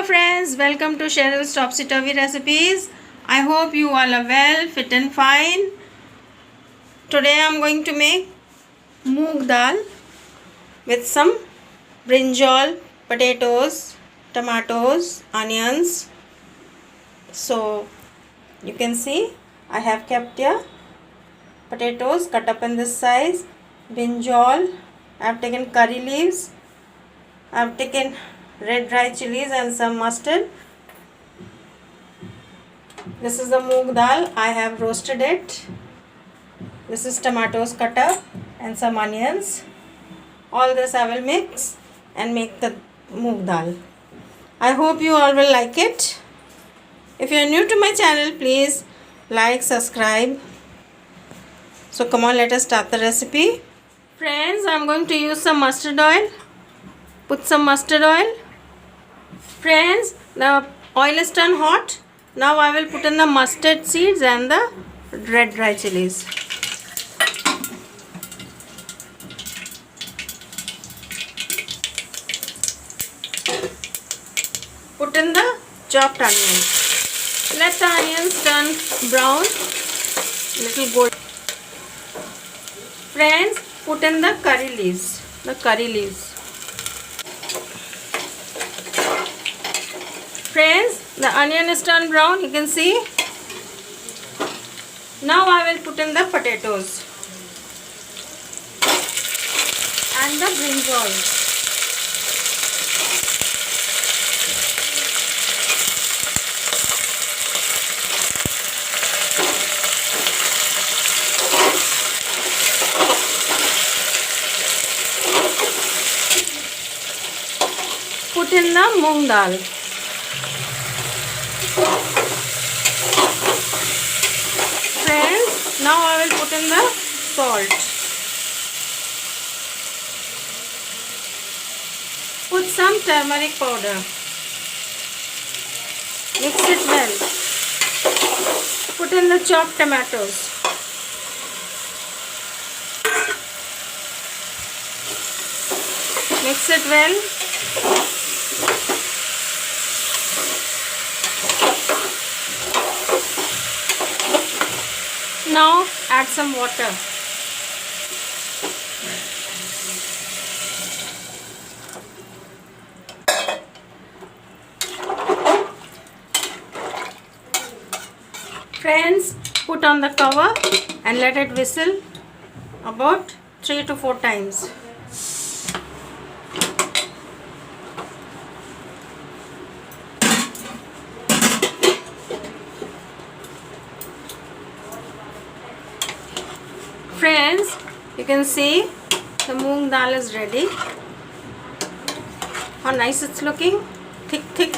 friends, welcome to Cheryl's Topsy Turvy Recipes. I hope you all are well, fit and fine. Today I am going to make moong dal with some brinjal, potatoes, tomatoes, onions. So you can see I have kept here potatoes cut up in this size, brinjal, I have taken curry leaves, I have taken red dry chilies and some mustard. This is the moong dal. I have roasted it. This is tomatoes cut up and some onions. All this I will mix and make the moong dal. I hope you all will like it. If you are new to my channel, please like, subscribe. So come on, let us start the recipe. Friends, I am going to use some mustard oil. Put some mustard oil. Friends, the oil is turned hot. Now I will put in the mustard seeds and the red dry chilies. Put in the chopped onions. Let the onions turn brown, little gold. Friends, put in the curry leaves. Friends, the onion is turned brown, you can see. Now I will put in the potatoes and the brinjal. Put in the moong dal. Friends, now I will put in the salt. Put some turmeric powder. Mix it well. Put in the chopped tomatoes. Mix it well. Now add some water. Friends, put on the cover and let it whistle about 3 to 4 times. Friends, you can see the moong dal is ready. How nice it's looking. Thick.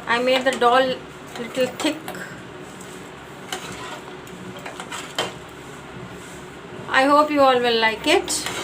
I made the dal little thick. I hope you all will like it.